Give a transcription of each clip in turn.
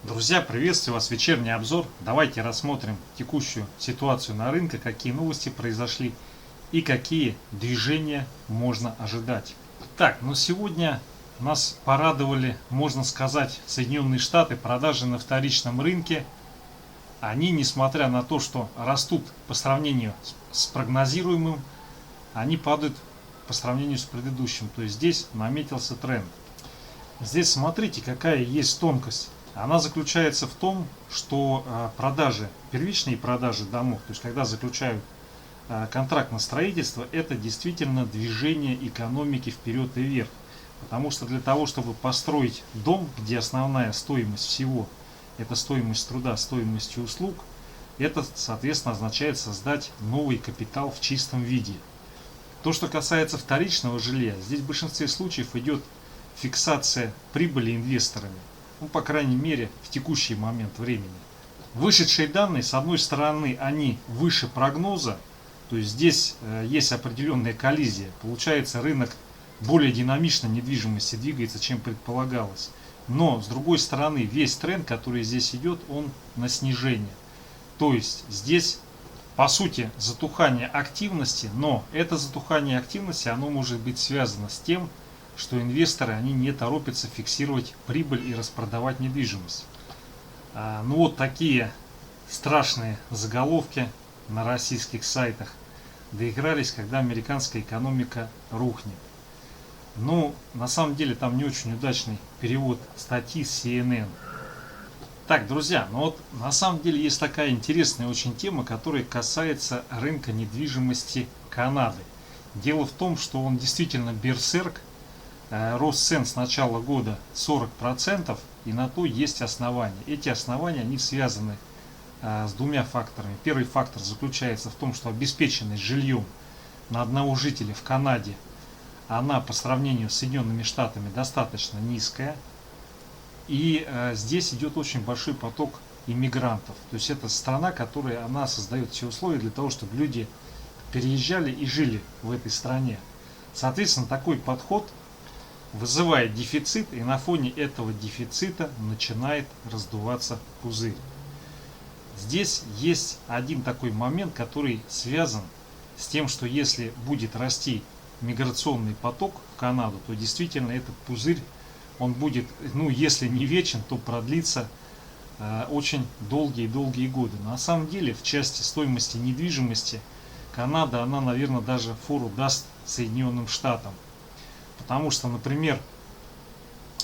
Друзья, приветствую вас! Вечерний обзор. Давайте рассмотрим текущую ситуацию на рынке, какие новости произошли и какие движения можно ожидать. Так, ну сегодня нас порадовали, можно сказать, Соединенные Штаты. Продажи на вторичном рынке. Они, несмотря на то, что растут по сравнению с прогнозируемым, они падают по сравнению с предыдущим. То есть здесь наметился тренд. Здесь смотрите, какая есть тонкость. Она заключается в том, что продажи, первичные продажи домов, то есть когда заключают контракт на строительство, это действительно движение экономики вперед и вверх. Потому что для того, чтобы построить дом, где основная стоимость всего, это стоимость труда, стоимость услуг, это, соответственно, означает создать новый капитал в чистом виде. То, что касается вторичного жилья, здесь в большинстве случаев идет фиксация прибыли инвесторами. Ну, по крайней мере, в текущий момент времени. Вышедшие данные, с одной стороны, они выше прогноза, то есть здесь есть определенная коллизия. Получается, рынок более динамично недвижимости двигается, чем предполагалось. Но, с другой стороны, весь тренд, который здесь идет, он на снижение. То есть здесь, по сути, затухание активности, но это затухание активности, оно может быть связано с тем, что инвесторы, они не торопятся фиксировать прибыль и распродавать недвижимость. Ну вот такие страшные заголовки на российских сайтах доигрались, когда американская экономика рухнет. Ну, на самом деле там не очень удачный перевод статьи с CNN. Так, друзья, ну вот на самом деле есть такая интересная очень тема, которая касается рынка недвижимости Канады. Дело в том, что он действительно берсерк. Рост цен с начала года 40%, и на то есть основания. Эти основания, они связаны с двумя факторами. Первый фактор заключается в том, что обеспеченность жильем на одного жителя в Канаде, она по сравнению с Соединенными Штатами достаточно низкая. И здесь идет очень большой поток иммигрантов. То есть это страна, которая она создает все условия для того, чтобы люди переезжали и жили в этой стране. Соответственно, такой подход вызывает дефицит, и на фоне этого дефицита начинает раздуваться пузырь. Здесь есть один такой момент, который связан с тем, что если будет расти миграционный поток в Канаду, то действительно этот пузырь, он будет, ну если не вечен, то продлится очень долгие годы. На самом деле в части стоимости недвижимости Канада, она, наверное, даже фору даст Соединенным Штатам. Потому что, например,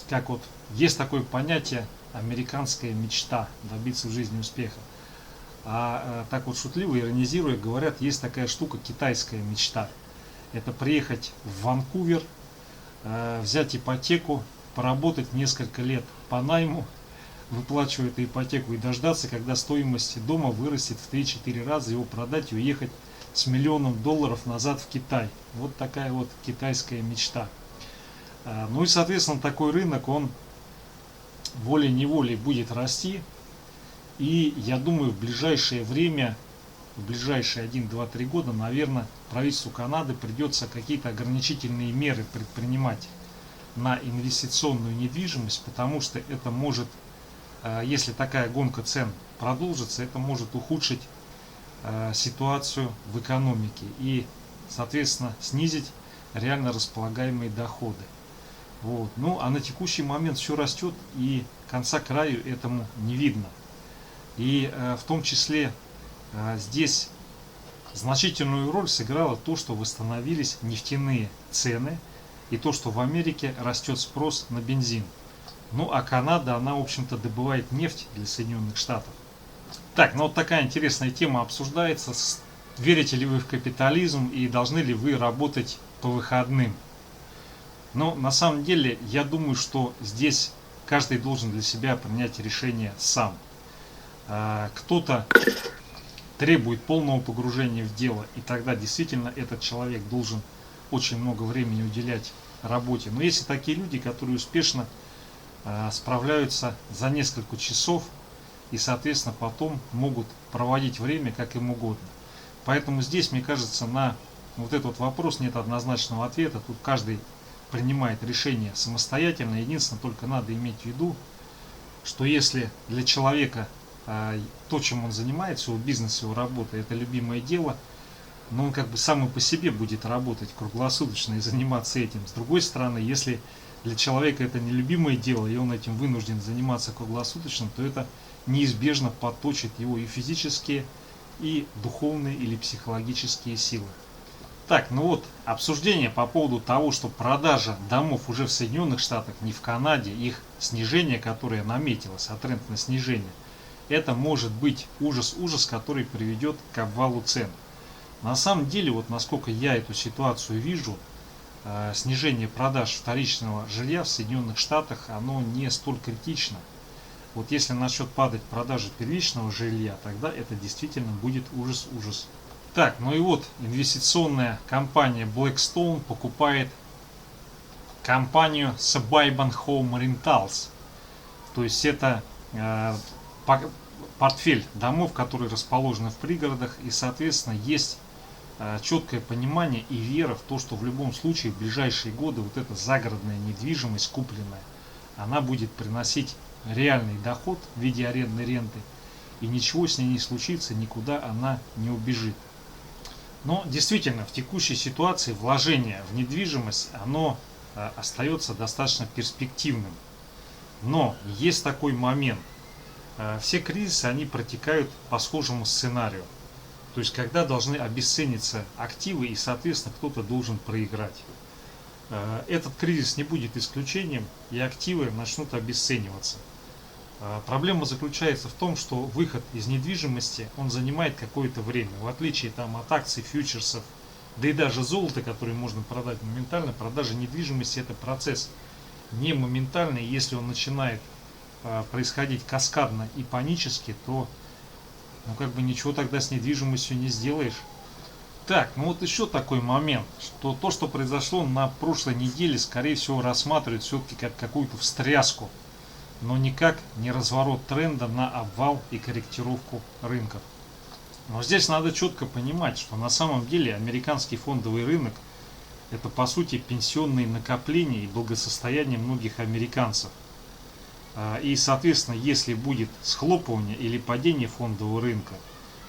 как вот есть такое понятие американская мечта добиться в жизни успеха. Так вот шутливо, иронизируя, говорят, есть такая штука китайская мечта. Это приехать в Ванкувер, взять ипотеку, поработать несколько лет по найму, выплачивая эту ипотеку и дождаться, когда стоимость дома вырастет в 3-4 раза, его продать и уехать с $1 миллион назад в Китай. Вот такая вот китайская мечта. Ну и, соответственно, такой рынок, он волей-неволей будет расти. И я думаю, в ближайшее время, в ближайшие 1-2-3 года, наверное, правительству Канады придется какие-то ограничительные меры предпринимать на инвестиционную недвижимость, потому что это может, если такая гонка цен продолжится, это может ухудшить ситуацию в экономике и, соответственно, снизить реально располагаемые доходы. Вот. Ну, а на текущий момент все растет, и конца краю этому не видно. И в том числе здесь значительную роль сыграло то, что восстановились нефтяные цены, и то, что в Америке растет спрос на бензин. Ну, а Канада, она, в общем-то, добывает нефть для Соединенных Штатов. Так, ну вот такая интересная тема обсуждается. Верите ли вы в капитализм и должны ли вы работать по выходным? Но на самом деле я думаю, что здесь каждый должен для себя принять решение сам. Кто-то требует полного погружения в дело, и тогда действительно этот человек должен очень много времени уделять работе. Но есть и такие люди, которые успешно справляются за несколько часов и, соответственно, потом могут проводить время как им угодно. Поэтому здесь, мне кажется, на вот этот вопрос нет однозначного ответа. Тут каждый принимает решение самостоятельно. Единственное, только надо иметь в виду, что если для человека то, чем он занимается, его бизнес, его работа, это любимое дело, но он как бы сам и по себе будет работать круглосуточно и заниматься этим. С другой стороны, если для человека это не любимое дело, и он этим вынужден заниматься круглосуточно, то это неизбежно подточит его и физические, и духовные или психологические силы. Так, ну вот, обсуждение по поводу того, что продажа домов уже в Соединенных Штатах, не в Канаде, их снижение, которое наметилось, а тренд на снижение, это может быть ужас, который приведет к обвалу цен. На самом деле, вот насколько я эту ситуацию вижу, снижение продаж вторичного жилья в Соединенных Штатах, оно не столь критично. Вот если начнет падать продажи первичного жилья, тогда это действительно будет ужас. Так, ну и вот инвестиционная компания Blackstone покупает компанию Suburban Home Rentals. То есть это портфель домов, которые расположены в пригородах, и соответственно есть четкое понимание и вера в то, что в любом случае в ближайшие годы вот эта загородная недвижимость купленная, она будет приносить реальный доход в виде арендной ренты, и ничего с ней не случится, никуда она не убежит. Но действительно в текущей ситуации вложение в недвижимость, оно остается достаточно перспективным. Но есть такой момент. Все кризисы, они протекают по схожему сценарию. То есть, когда должны обесцениться активы и, соответственно, кто-то должен проиграть. Этот кризис не будет исключением, и активы начнут обесцениваться. Проблема заключается в том, что выход из недвижимости, он занимает какое-то время. В отличие от акций, фьючерсов, да и даже золота, которые можно продать моментально, продажа недвижимости это процесс не моментальный. Если он начинает происходить каскадно и панически, то ничего тогда с недвижимостью не сделаешь. Так, ну вот еще такой момент, что то, что произошло на прошлой неделе, скорее всего рассматривают все-таки как какую-то встряску, но никак не разворот тренда на обвал и корректировку рынков. Но здесь надо четко понимать, что на самом деле американский фондовый рынок это по сути пенсионные накопления и благосостояние многих американцев. И соответственно, если будет схлопывание или падение фондового рынка,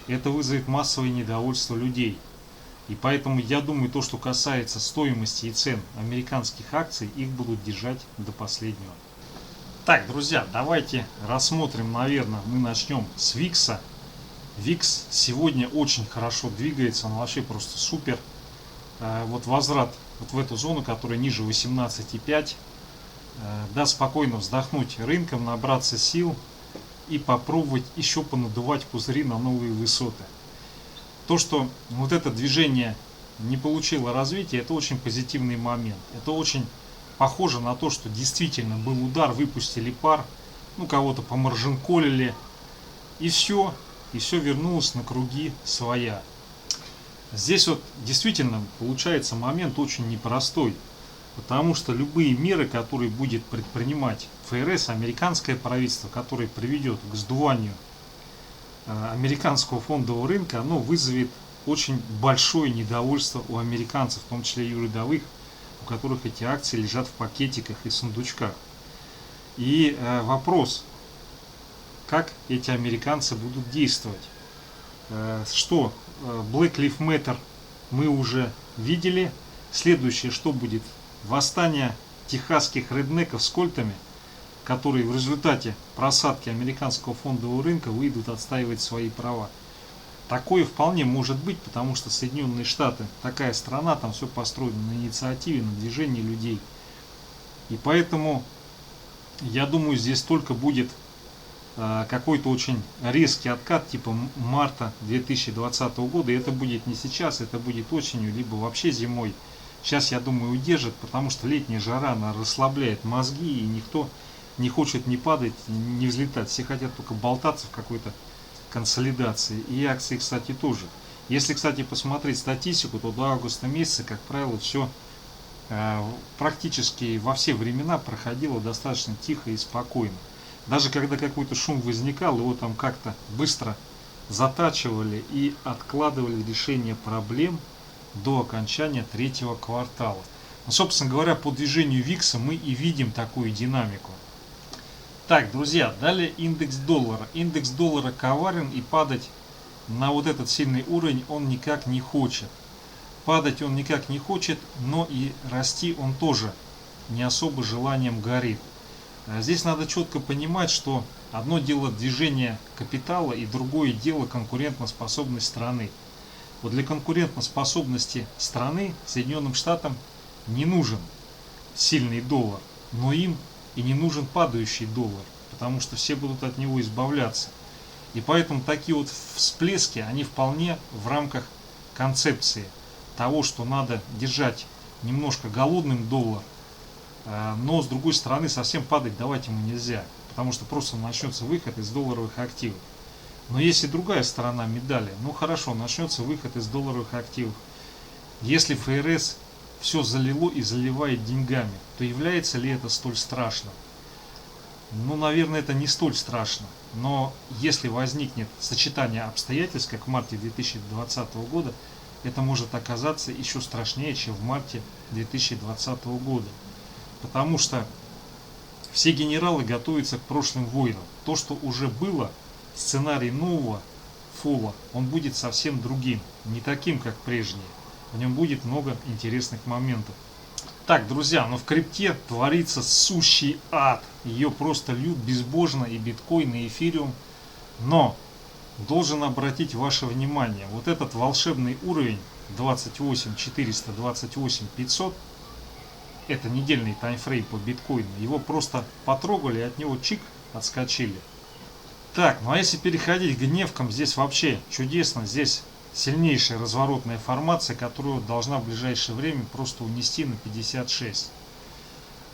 это вызовет массовое недовольство людей. И поэтому я думаю, то, что касается стоимости и цен американских акций, их будут держать до последнего. Так, друзья, давайте рассмотрим, наверное, мы начнем с Викса. Викс сегодня очень хорошо двигается, он вообще просто супер. Вот возврат вот в эту зону, которая ниже 18,5, даст спокойно вздохнуть рынком, набраться сил и попробовать еще понадувать пузыри на новые высоты. То, что вот это движение не получило развития, это очень позитивный момент. Это очень похоже на то, что действительно был удар, выпустили пар, кого-то помаржинколили, и все вернулось на круги своя. Здесь вот действительно получается момент очень непростой, потому что любые меры, которые будет предпринимать ФРС, американское правительство, которое приведет к сдуванию американского фондового рынка, оно вызовет очень большое недовольство у американцев, в том числе и у рядовых, у которых эти акции лежат в пакетиках и сундучках. И вопрос, как эти американцы будут действовать. Что Black Lives Matter мы уже видели. Следующее, что будет? Восстание техасских реднеков с кольтами, которые в результате просадки американского фондового рынка выйдут отстаивать свои права. Такое вполне может быть, потому что Соединенные Штаты такая страна, там все построено на инициативе, на движении людей. И поэтому, я думаю, здесь только будет какой-то очень резкий откат типа марта 2020 года. И это будет не сейчас, это будет осенью, либо вообще зимой. Сейчас, я думаю, удержит, потому что летняя жара, она расслабляет мозги, и никто не хочет ни падать, ни взлетать. Все хотят только болтаться в какой-то консолидации. И акции, кстати, тоже. Если, кстати, посмотреть статистику, то до августа месяца, как правило, все практически во все времена проходило достаточно тихо и спокойно. Даже когда какой-то шум возникал, его там как-то быстро затачивали и откладывали решение проблем до окончания третьего квартала. Но, собственно говоря, по движению Викса мы и видим такую динамику. Так, друзья, далее индекс доллара. Индекс доллара коварен, и падать на вот этот сильный уровень он никак не хочет. Падать он никак не хочет, но и расти он тоже не особо желанием горит. Здесь надо четко понимать, что одно дело движение капитала и другое дело конкурентоспособность страны. Вот для конкурентоспособности страны Соединенным Штатам не нужен сильный доллар, но им и не нужен падающий доллар, потому что все будут от него избавляться. И поэтому такие вот всплески, они вполне в рамках концепции того, что надо держать немножко голодным доллар, но с другой стороны совсем падать давать ему нельзя, потому что просто начнется выход из долларовых активов. Но есть и другая сторона медали. Ну хорошо, начнется выход из долларовых активов. Если ФРС все залило и заливает деньгами, то является ли это столь страшно? Ну, наверное, это не столь страшно. Но если возникнет сочетание обстоятельств, как в марте 2020 года, это может оказаться еще страшнее, чем в марте 2020 года. Потому что все генералы готовятся к прошлым войнам. То, что уже было, сценарий нового фола, он будет совсем другим, не таким, как прежний. В нем будет много интересных моментов. Так, друзья, но в крипте творится сущий ад. Ее просто льют безбожно, и биткоин, и эфириум. Но должен обратить ваше внимание, вот этот волшебный уровень 28400, 28500, это недельный таймфрейм по биткоину, его просто потрогали, от него чик, отскочили. Так, ну а если переходить к гневкам, здесь вообще чудесно, здесь сильнейшая разворотная формация, которую должна в ближайшее время просто унести на 56.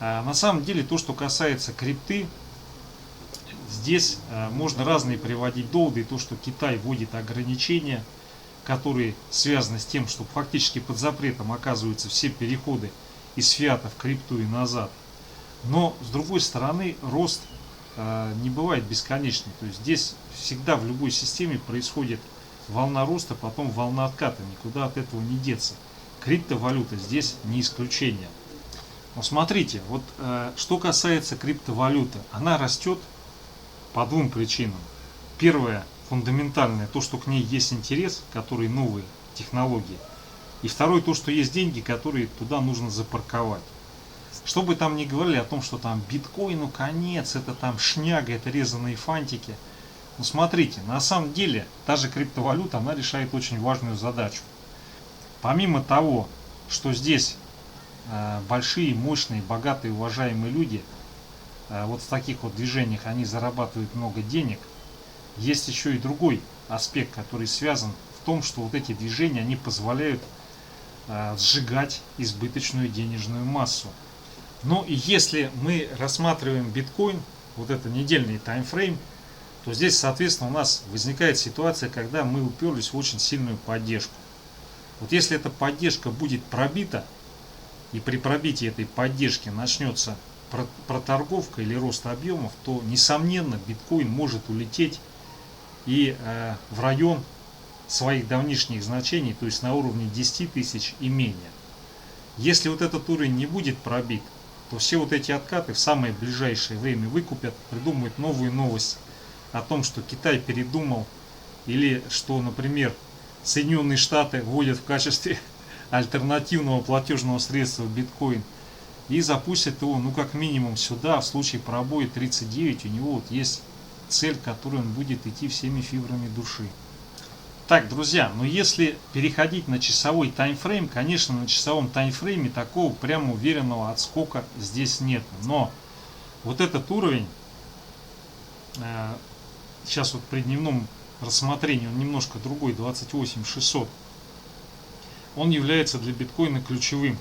На самом деле, то, что касается крипты, здесь можно разные приводить доводы. То, что Китай вводит ограничения, которые связаны с тем, что фактически под запретом оказываются все переходы из фиата в крипту и назад. Но, с другой стороны, рост не бывает бесконечным. То есть здесь всегда в любой системе происходит волна роста, потом волна отката. Никуда от этого не деться. Криптовалюта здесь не исключение. Но смотрите, вот что касается криптовалюты, она растет по двум причинам. Первое, фундаментальное, то, что к ней есть интерес, которые новые технологии. И второе, то, что есть деньги, которые туда нужно запарковать. Что бы там ни говорили о том, что там биткоину конец, это там шняга, это резаные фантики. Но смотрите, на самом деле, та же криптовалюта, она решает очень важную задачу. Помимо того, что здесь большие, мощные, богатые, уважаемые люди, вот в таких вот движениях они зарабатывают много денег, есть еще и другой аспект, который связан в том, что вот эти движения, они позволяют сжигать избыточную денежную массу. Ну и если мы рассматриваем биткоин, вот это недельный таймфрейм, то здесь, соответственно, у нас возникает ситуация, когда мы уперлись в очень сильную поддержку. Вот если эта поддержка будет пробита, и при пробитии этой поддержки начнется проторговка или рост объемов, то, несомненно, биткоин может улететь и в район своих давнишних значений, то есть на уровне 10 тысяч и менее. Если вот этот уровень не будет пробит, то все вот эти откаты в самое ближайшее время выкупят, придумают новую новость о том, что Китай передумал, или что, например, Соединенные Штаты вводят в качестве альтернативного платежного средства биткоин и запустят его, ну, как минимум сюда. В случае пробоя 39 у него вот есть цель, к которой он будет идти всеми фибрами души. Так, друзья, но если переходить на часовой таймфрейм, конечно, на часовом таймфрейме такого прямо уверенного отскока здесь нет. Но вот этот уровень, сейчас вот при дневном рассмотрении он немножко другой, 28600, он является для биткоина ключевым.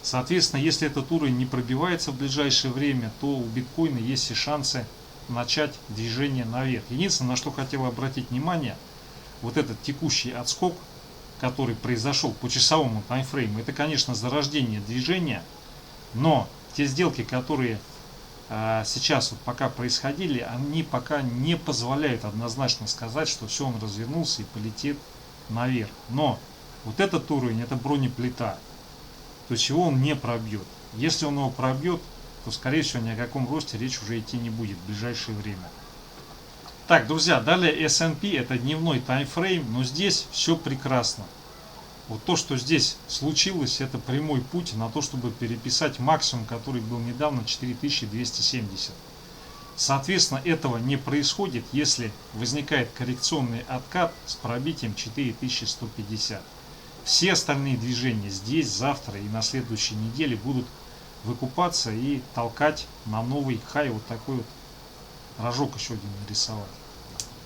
Соответственно, если этот уровень не пробивается в ближайшее время, то у биткоина есть все шансы начать движение наверх. Единственное, на что хотел обратить внимание, вот этот текущий отскок, который произошел по часовому таймфрейму, это, конечно, зарождение движения, но те сделки, которые сейчас вот пока происходили, они пока не позволяют однозначно сказать, что все, он развернулся и полетит наверх. Но вот этот уровень, это бронеплита, то есть его он не пробьет. Если он его пробьет, то, скорее всего, ни о каком росте речь уже идти не будет в ближайшее время. Так, друзья, далее S&P, это дневной таймфрейм, но здесь все прекрасно. Вот то, что здесь случилось, это прямой путь на то, чтобы переписать максимум, который был недавно 4270. Соответственно, этого не происходит, если возникает коррекционный откат с пробитием 4150. Все остальные движения здесь, завтра и на следующей неделе будут выкупаться и толкать на новый хай. Вот такой вот рожок еще один нарисовать.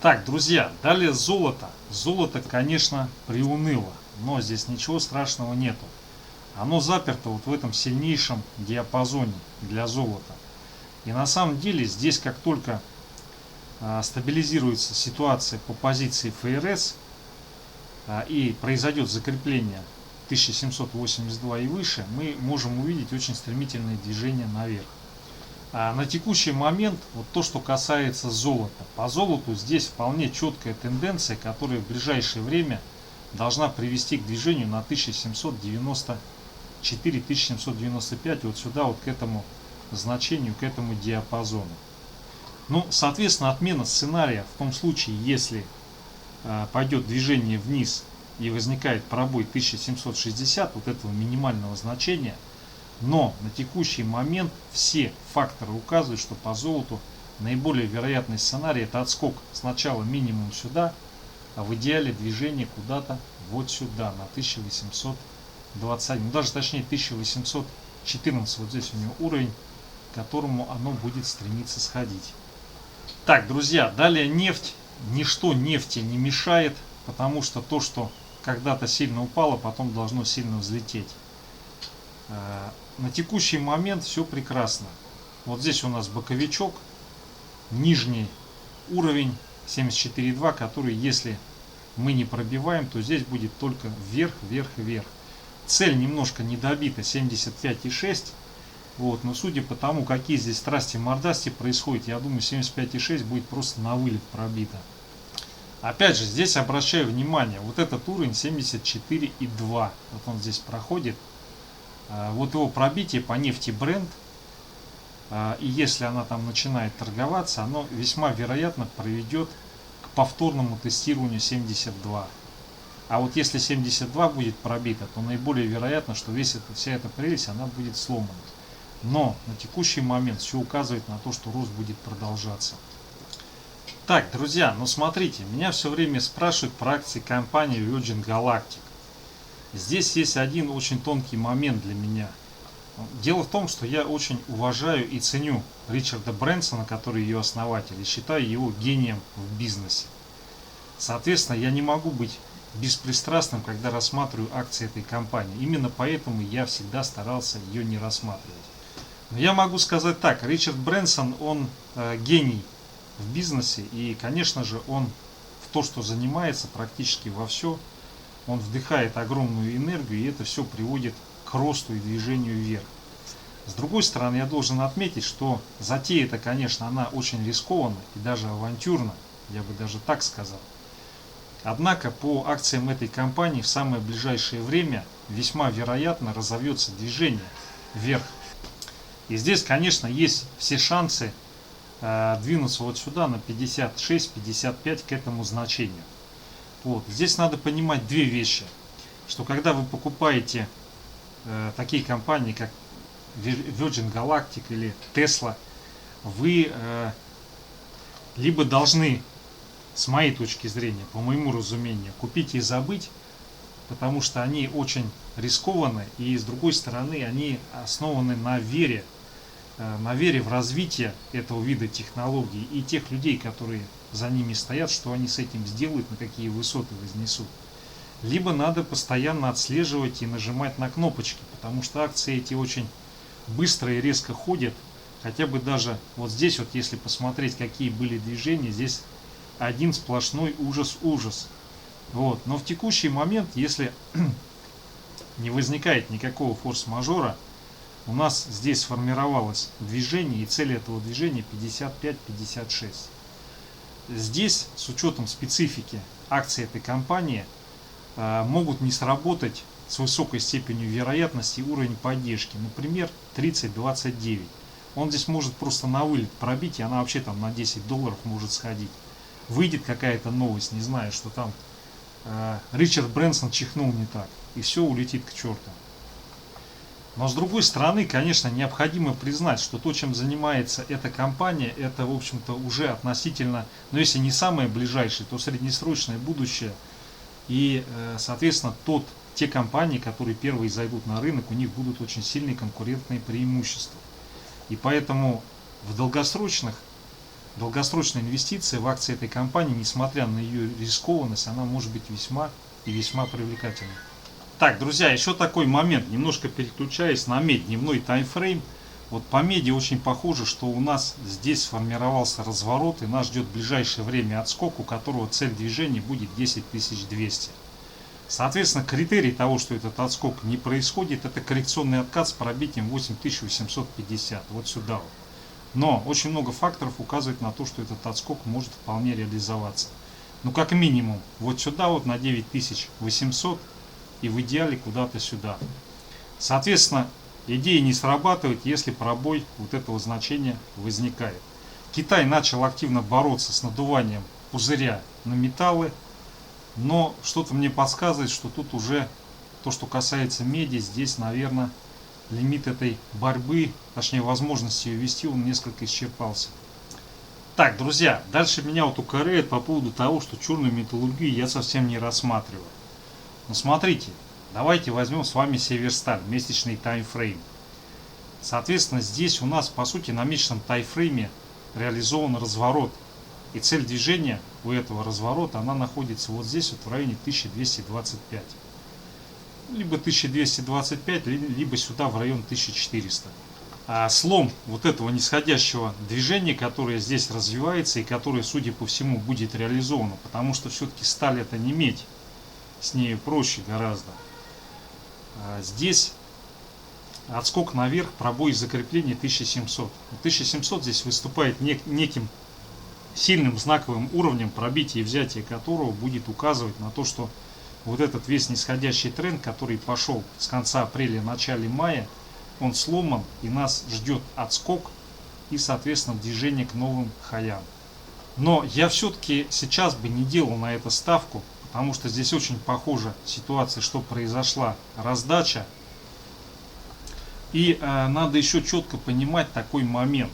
Так, друзья, далее золото. Золото, конечно, приуныло, но здесь ничего страшного нету. Оно заперто вот в этом сильнейшем диапазоне для золота. И на самом деле здесь, как только стабилизируется ситуация по позиции ФРС и произойдет закрепление 1782 и выше, мы можем увидеть очень стремительное движение наверх. А на текущий момент, вот то, что касается золота. По золоту здесь вполне четкая тенденция, которая в ближайшее время должна привести к движению на 1794-1795, вот сюда, вот к этому значению, к этому диапазону. Ну, соответственно, отмена сценария в том случае, если пойдет движение вниз и возникает пробой 1760, вот этого минимального значения, но на текущий момент все факторы указывают, что по золоту наиболее вероятный сценарий — это отскок сначала минимум сюда, а в идеале движение куда-то вот сюда, на 1820, ну даже точнее 1814, вот здесь у него уровень, к которому оно будет стремиться сходить. Так, друзья, далее нефть. Ничто нефти не мешает, потому что то, что когда-то сильно упало, потом должно сильно взлететь. На текущий момент все прекрасно. Вот здесь у нас боковичок, нижний уровень 74,2, который, если мы не пробиваем, то здесь будет только вверх, вверх, вверх. Цель немножко недобита, 75,6. Вот, но судя по тому, какие здесь страсти-мордасти происходят, я думаю, 75,6 будет просто на вылет пробито. Опять же, здесь обращаю внимание, вот этот уровень 74,2, вот он здесь проходит. Вот его пробитие по нефти Brent, и если она там начинает торговаться, оно весьма вероятно приведет к повторному тестированию 72. А вот если 72 будет пробито, то наиболее вероятно, что вся эта прелесть она будет сломана. Но на текущий момент все указывает на то, что рост будет продолжаться. Так, друзья, ну смотрите, меня все время спрашивают про акции компании Virgin Galactic. Здесь есть один очень тонкий момент для меня. Дело в том, что я очень уважаю и ценю Ричарда Брэнсона, который ее основатель, и считаю его гением в бизнесе. Соответственно, я не могу быть беспристрастным, когда рассматриваю акции этой компании. Именно поэтому я всегда старался ее не рассматривать. Но я могу сказать так, Ричард Брэнсон, он гений в бизнесе, и, конечно же, он в то, что занимается, практически во все, он вдыхает огромную энергию, и это все приводит к росту и движению вверх. С другой стороны, я должен отметить, что затея эта, конечно, она очень рискованна и даже авантюрна, я бы даже так сказал. Однако по акциям этой компании в самое ближайшее время весьма вероятно разовьется движение вверх. И здесь, конечно, есть все шансы двинуться вот сюда на 56-55 к этому значению. Вот. Здесь надо понимать две вещи, что когда вы покупаете такие компании, как Virgin Galactic или Tesla, вы либо должны, с моей точки зрения, по моему разумению, купить и забыть, потому что они очень рискованы, и с другой стороны они основаны на вере в развитие этого вида технологий и тех людей, которые за ними стоят, что они с этим сделают, на какие высоты вознесут. Либо надо постоянно отслеживать и нажимать на кнопочки, потому что акции эти очень быстро и резко ходят. Хотя бы даже вот здесь, вот если посмотреть, какие были движения, здесь один сплошной ужас-ужас. Вот. Но в текущий момент, если не возникает никакого форс-мажора, у нас здесь сформировалось движение, и цель этого движения 55-56. Здесь, с учетом специфики акций этой компании, могут не сработать с высокой степенью вероятности уровень поддержки, например, 30-29. Он здесь может просто на вылет пробить, и она вообще там на $10 может сходить. Выйдет какая-то новость, не знаю, что там Ричард Брэнсон чихнул не так, и все улетит к черту. Но с другой стороны, конечно, необходимо признать, что то, чем занимается эта компания, это, в общем-то, уже относительно, но если не самое ближайшее, то среднесрочное будущее. И, соответственно, те компании, которые первые зайдут на рынок, у них будут очень сильные конкурентные преимущества. И поэтому в долгосрочной инвестиции в акции этой компании, несмотря на ее рискованность, она может быть весьма и весьма привлекательной. Так, друзья, еще такой момент, немножко переключаясь на медь, дневной таймфрейм. Вот по меди очень похоже, что у нас здесь сформировался разворот, и нас ждет в ближайшее время отскок, у которого цель движения будет 10200. Соответственно, критерий того, что этот отскок не происходит, это коррекционный откат с пробитием 8850, вот сюда вот. Но очень много факторов указывает на то, что этот отскок может вполне реализоваться. Ну, как минимум, вот сюда вот на 9800 и в идеале куда-то сюда. Соответственно, идея не срабатывает, если пробой вот этого значения возникает. Китай начал активно бороться с надуванием пузыря на металлы, но что-то мне подсказывает, что тут уже то, что касается меди, здесь, наверное, лимит этой борьбы, точнее возможности ее вести, он несколько исчерпался. Так, друзья, дальше меня вот укоряют по поводу того, что черную металлургию я совсем не рассматриваю. Но смотрите, давайте возьмем с вами Северсталь, месячный таймфрейм. Соответственно, здесь у нас, по сути, на месячном таймфрейме реализован разворот. И цель движения у этого разворота, она находится вот здесь, вот в районе 1225. Либо 1225, либо сюда в район 1400. А слом вот этого нисходящего движения, которое здесь развивается и которое, судя по всему, будет реализовано, потому что все-таки сталь это не медь. С ней проще гораздо. Здесь отскок наверх, пробой закрепления 1700. 1700 здесь выступает неким сильным знаковым уровнем, пробитие и взятие которого будет указывать на то, что вот этот весь нисходящий тренд, который пошел с конца апреля, начале мая, он сломан, и нас ждет отскок и, соответственно, движение к новым хаям. Но я все-таки сейчас бы не делал на это ставку, потому что здесь очень похожа ситуация, что произошла раздача. И надо еще четко понимать такой момент.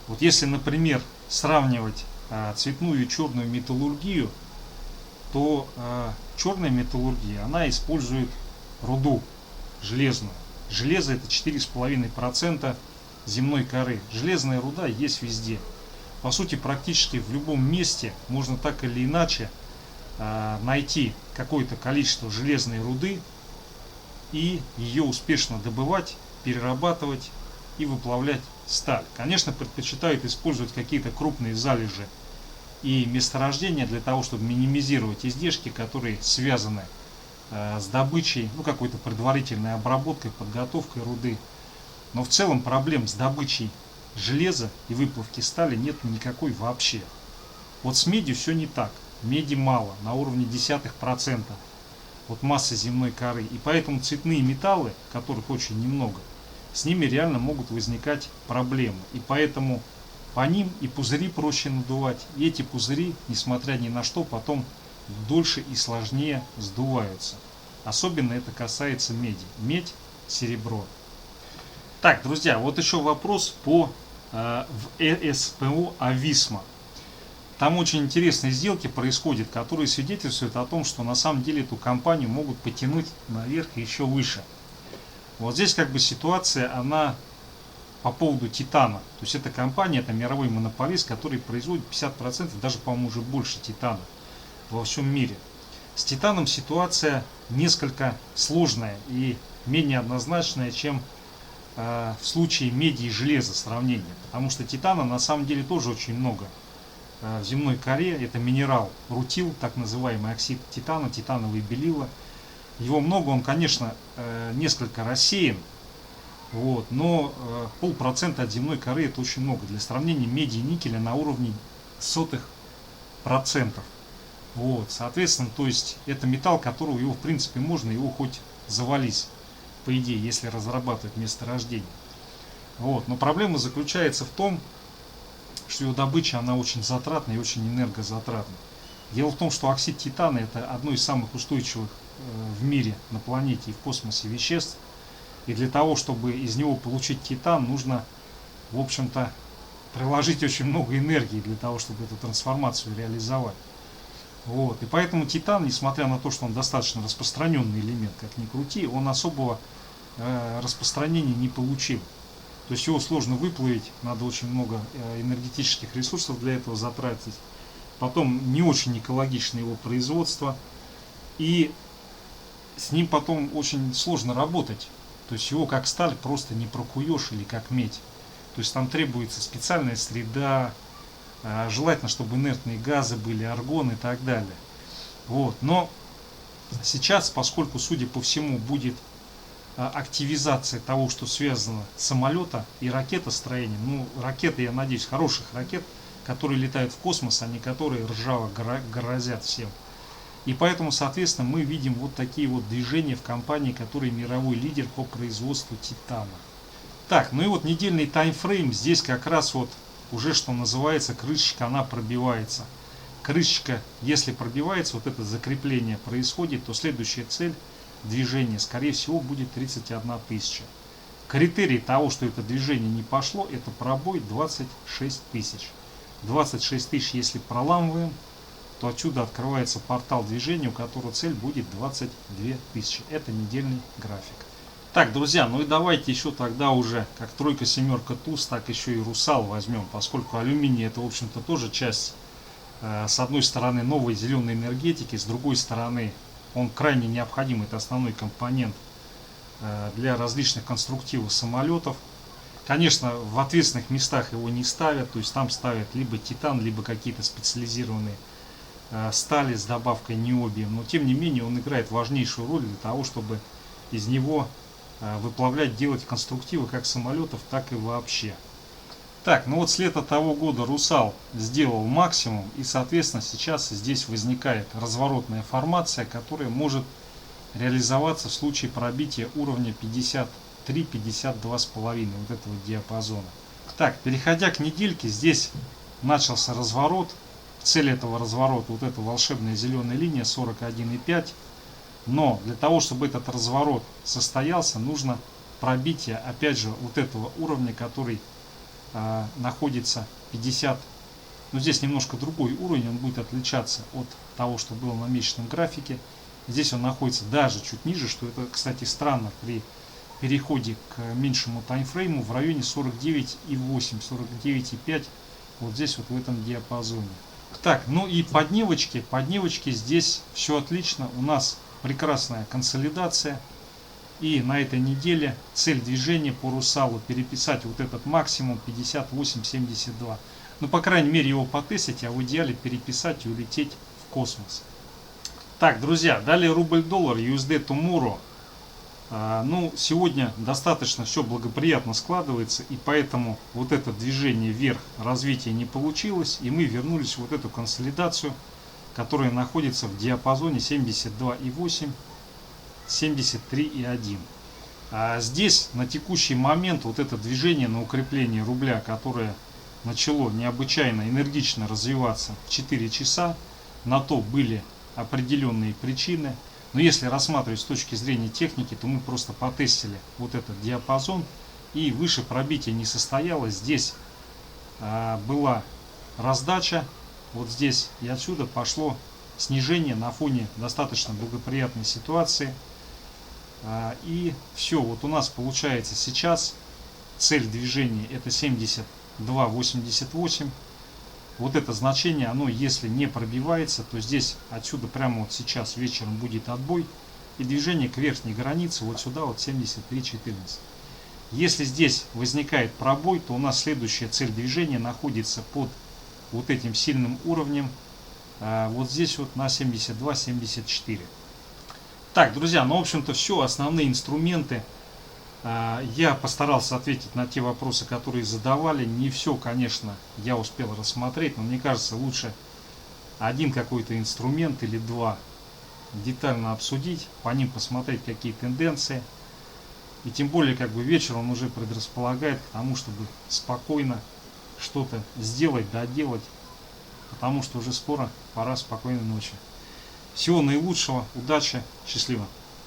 Вот если, например, сравнивать цветную и черную металлургию, то черная металлургия, она использует руду железную. Железо это 4,5% земной коры. Железная руда есть везде. По сути, практически в любом месте можно так или иначе найти какое-то количество железной руды и ее успешно добывать, перерабатывать и выплавлять сталь. Конечно, предпочитают использовать какие-то крупные залежи и месторождения для того, чтобы минимизировать издержки, которые связаны с добычей, ну, какой-то предварительной обработкой, подготовкой руды. Но в целом проблем с добычей железа и выплавки стали нет никакой вообще. Вот с медью все не так. Меди мало, на уровне 0,1% от массы земной коры. И поэтому цветные металлы, которых очень немного, с ними реально могут возникать проблемы. И поэтому по ним и пузыри проще надувать. И эти пузыри, несмотря ни на что, потом дольше и сложнее сдуваются. Особенно это касается меди. Медь, серебро. Так, друзья, вот еще вопрос по СПО Ависма. Там очень интересные сделки происходят, которые свидетельствуют о том, что на самом деле эту компанию могут потянуть наверх и еще выше. Вот здесь как бы ситуация, она по поводу титана. То есть эта компания, это мировой монополист, который производит 50%, даже, по-моему, уже больше титана во всем мире. С титаном ситуация несколько сложная и менее однозначная, чем в случае меди и железа сравнения. Потому что титана на самом деле тоже очень много. В земной коре это минерал рутил, так называемый оксид титана, титановые белила. Его много, он, конечно, несколько рассеян, вот, но 0,5% от земной коры это очень много. Для сравнения, меди и никеля на уровне 0,01%. Вот, соответственно, то есть это металл, которого его в принципе можно его хоть завались, по идее, если разрабатывать месторождение. Вот. Но проблема заключается в том, что его добыча, она очень затратная и очень энергозатратная. Дело в том, что оксид титана это одно из самых устойчивых в мире, на планете и в космосе веществ. И для того, чтобы из него получить титан, нужно, в общем-то, приложить очень много энергии для того, чтобы эту трансформацию реализовать. Вот. И поэтому титан, несмотря на то, что он достаточно распространенный элемент, как ни крути, он особого распространения не получил. То есть его сложно выплавить, надо очень много энергетических ресурсов для этого затратить. Потом не очень экологично его производство. И с ним потом очень сложно работать. То есть его как сталь просто не прокуешь или как медь. То есть там требуется специальная среда, желательно, чтобы инертные газы были, аргон и так далее. Вот. Но сейчас, поскольку, судя по всему, будет активизация того, что связано с самолета и ракетостроением, ну, ракеты, я надеюсь, хороших ракет, которые летают в космос, а не которые ржаво грозят всем. И поэтому, соответственно, мы видим вот такие вот движения в компании, которая мировой лидер по производству титана. Так, ну и вот недельный таймфрейм, здесь как раз вот уже, что называется, крышечка, она пробивается. Крышечка, если пробивается, вот это закрепление происходит, то следующая цель движения, скорее всего, будет 31 тысяча. Критерий того, что это движение не пошло, это пробой 26 тысяч. 26 тысяч, если проламываем, то отсюда открывается портал движения, у которого цель будет 22 тысячи. Это недельный график. Так, друзья, ну и давайте еще тогда уже, как тройка, семерка, туз, так еще и русал возьмем, поскольку алюминий это, в общем-то, тоже часть, с одной стороны, новой зеленой энергетики, с другой стороны, он крайне необходим, это основной компонент для различных конструктивов самолетов. Конечно, в ответственных местах его не ставят, то есть там ставят либо титан, либо какие-то специализированные стали с добавкой ниобиум, но тем не менее он играет важнейшую роль для того, чтобы из него выплавлять, делать конструктивы как самолетов, так и вообще. Так, ну вот с лета того года Русал сделал максимум, и соответственно сейчас здесь возникает разворотная формация, которая может реализоваться в случае пробития уровня 53-52,5 вот этого диапазона. Так, переходя к недельке, здесь начался разворот. Цель этого разворота, вот эта волшебная зеленая линия 41,5. Но для того, чтобы этот разворот состоялся, нужно пробитие, опять же, вот этого уровня, который находится 50. Но здесь немножко другой уровень, он будет отличаться от того, что было на месячном графике. Здесь он находится даже чуть ниже, что это, кстати, странно при переходе к меньшему таймфрейму в районе 49,8, 49,5. Вот здесь вот в этом диапазоне. Так, ну и по дневочке здесь все отлично. У нас прекрасная консолидация. И на этой неделе цель движения по Русалу переписать вот этот максимум 58,72. Ну, по крайней мере, его потестить, а в идеале переписать и улететь в космос. Так, друзья, далее рубль-доллар, USD Tomorrow. Ну, сегодня достаточно все благоприятно складывается, и поэтому вот это движение вверх, развитие не получилось, и мы вернулись в вот эту консолидацию, которая находится в диапазоне 72,8, 73,1. Здесь на текущий момент вот это движение на укрепление рубля, которое начало необычайно энергично развиваться в 4 часа, на то были определенные причины. Но если рассматривать с точки зрения техники, то мы просто потестили вот этот диапазон, и выше пробития не состоялось. Здесь была раздача, вот здесь и отсюда пошло снижение на фоне достаточно благоприятной ситуации. И все, вот у нас получается сейчас цель движения это 72,88. Вот это значение, оно если не пробивается, то здесь отсюда прямо вот сейчас вечером будет отбой. И движение к верхней границе вот сюда вот 73,14. Если здесь возникает пробой, то у нас следующая цель движения находится под вот этим сильным уровнем. Вот здесь вот на 72,74. Так, друзья, ну в общем-то все, основные инструменты. Я постарался ответить на те вопросы, которые задавали. Не все, конечно, я успел рассмотреть, но мне кажется, лучше один какой-то инструмент или два детально обсудить, по ним посмотреть, какие тенденции. И тем более, как бы вечер он уже предрасполагает к тому, чтобы спокойно что-то сделать, доделать. Потому что уже скоро пора спокойной ночи. Всего наилучшего, удачи, счастливо.